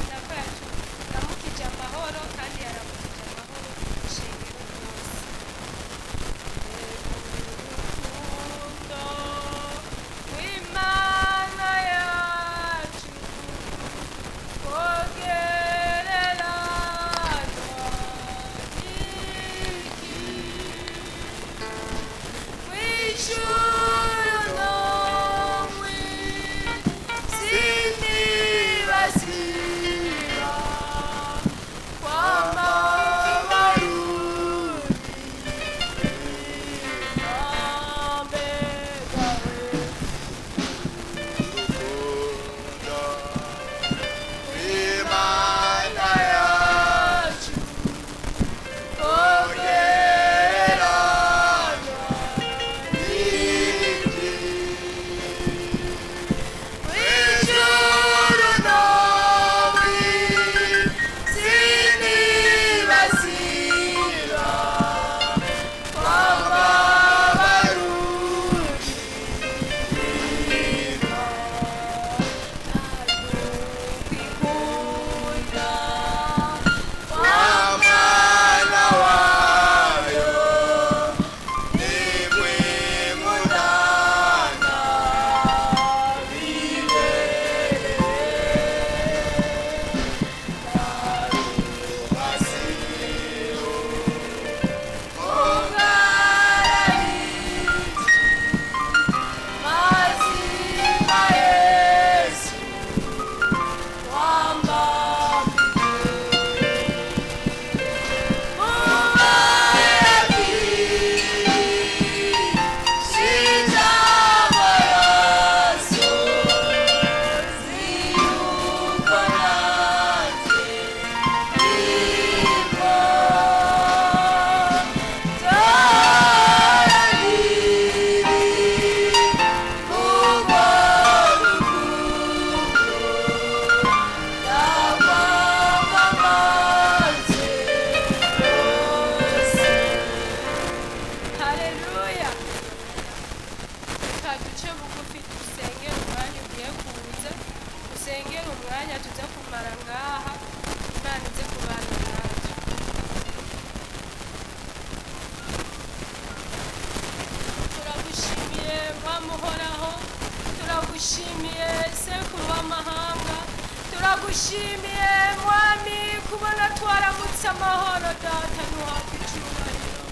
Imana ko yaturamukije amahoro kandi yaramukije amahoro ishengero ryose. Urukundo rw'Imana yacu rwogereranywa n'iki? Kw'ijuru no mw'isi ntibasiba kwama tuza kumara ngaha. Imana ize kubana natwe. Turagushimiye Muhoraho, turagushimiye Sekuru w'amahanga, turagushimiye Mwami kubona twaramutse amahoro. Data nuhabwe icyubahiro.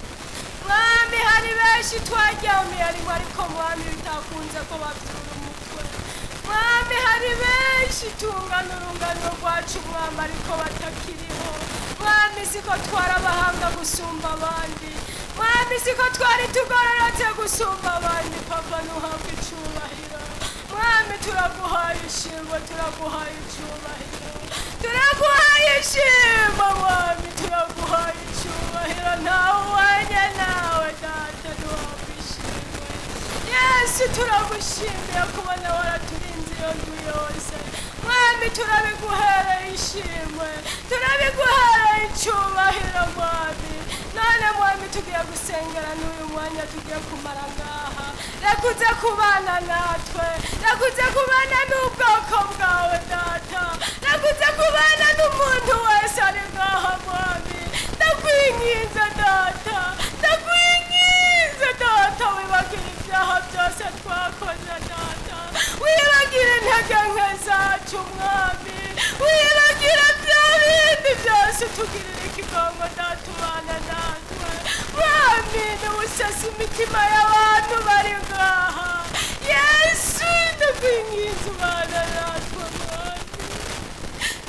Mwami hari benshi twaryamiye ariko Mwami bitakunze ko babyura umutwe. Mwami hari benshi tungana urungano rwacu Mwami ariko batakiriho. Mwami siko twarabahanga gusumba abandi. Mwami siko twari tugororotse gusumba abandi. Papa nuhabwe icyubahiro. Mwami turaguhaye ishimwe, turaguhaye icyubahiro, turaguhaye ishimwe. Mwami turaguhaye icyubahiro. Ntawe uhwanye nawe Data, nuhabwe ishimwe. Yesu turagushimiye kubona waraturinze iyo ndu yose. Mwami turabiguhereye ishimwe, turabiguhereye icyubahiro. Mwami none Mwami tugiye gusengera n'uyu mwanya tugiye kumara ngaha. Reka uze kubana natwe, reka uze kubana n'ubwoko bwawe Data, reka uze kubana n'umuntu wese ari ngaha Mwami. Ndakwinginze Data, ndakwinginze Data, wibagire ibyaha byose twakoze Data, wibagire intege nke zacu Mwami, wibagire bya bindi byose, tugirire ikigongo Data, ubana natwe Mwami. Niwusese imitima y'abantu bari ngaha Yesu, ndakwinginze ubana natwe Mwami,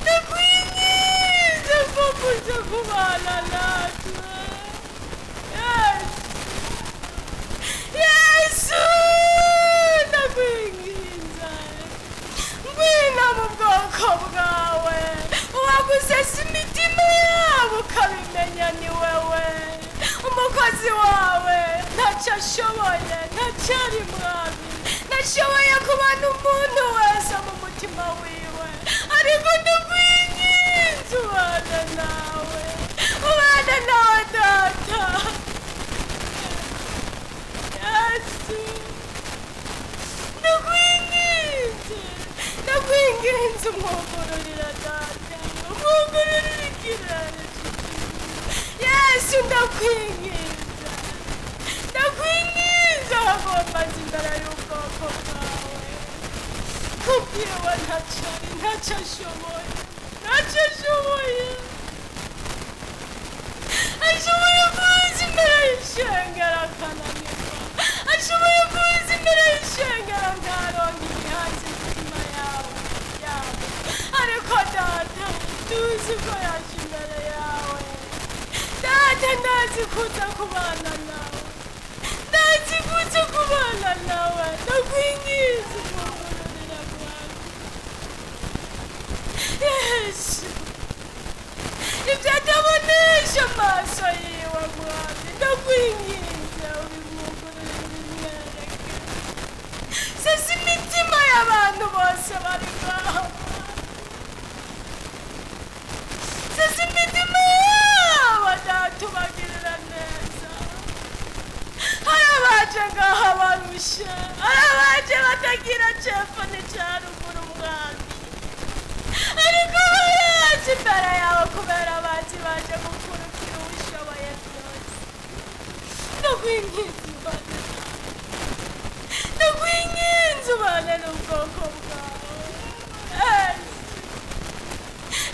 ndakwinginze ko kuza kubana natwe Yesu, ndakwinginze ngwino mu bwoko bwawe. Uwagusesa imitima yabo ukabimenya ni wewe. Umukozi wawe ntacyo ashoboye, ntacyo ari Mwami, ntashoboye kubona umuntu wese mu mutima wiwe, ariko ndakwinginze ubana nawe, ubana nawe Data. Yesu ndakwinginze umwugururira Data. wugururira ikirere Yesu ndakwinginze ndakwinginze hagomba imbere y'ubwoko bwawe kubwiwe ntacyo ashoboye ashoboye kuza imbere y'ishengero akananirwa ashoboye kuza imbere y'ishengero ntaronke ibihanze imitima yabo ariko data tuzi ko yaje imbere yawe data ndazi kuza kubana nawe ndakwinginze umugororera bwawe Yesu ibyo atabonesha amaso yiwe mwami ndakwinginze ubimugororere ubimwereke sasa imitima y'abantu bose bari ngaho sasa imitima yabo datubagirira neza hari abaje ngaho barusha hari abaje batagira cepfo n'icaruguru mwami ariko baraje imbere yawe kubera abazi baje gukurikira ubushoboye byose ndakwinginze ubane n'ubwoko bwawe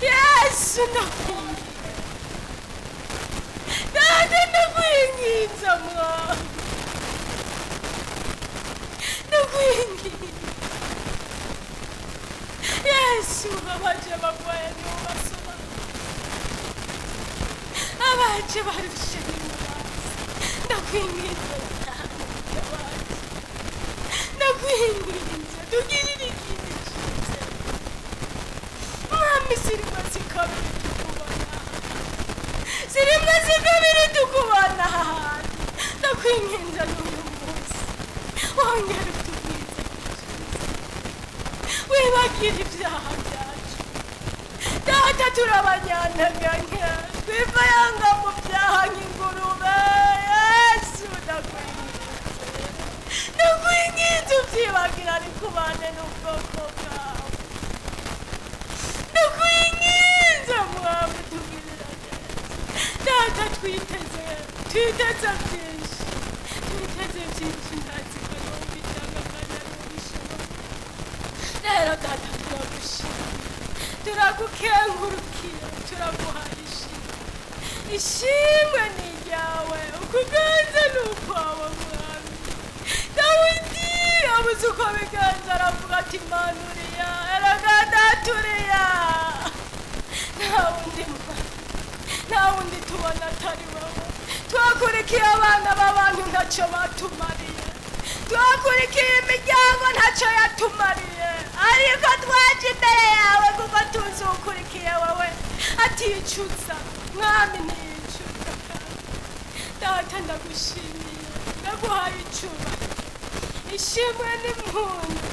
Yesu ndakwinginze data ndakwinginze mwami ndakwinginze Yesu abaje bagwaye nibo basobanura abaje barushe n'imbabazi ndakwinginze ndakwinginze tugirire ikindi cyiza mwami sirimwe sikabiri tukubona ahandi ndakwinginze n'uyu munsi wongere utubwize wibagire ibyaha byacu data turabanyantaganya twivayanga mu byaha nk'ingurube Yesu ndakwinginze ubyibagira ariko ubane n'ubwoko bwawe ndakwinginze mwami tugirira neza data twiteze byinshi ntazi ko yumva cyangwa kandi arabishobora rero data turagushima turagukengurukira turaguhaye ishimwe ni iryawe ukuganza ni ukwawe mwami dawidi yabuze uko biganza aravuga ati mana uriya eraga data uriya nta wundi tubona atari wowe twakurikiye abana b'abantu ntacyo batumariye twakurikiye imiryango ntacyo yatumariye ariko twaje imbere yawe kuko tuzi ukurikiye wowe aticuza mwami ntiyicuza data ndagushimiye ndaguhaye icyubahiro ishimwe n'impundu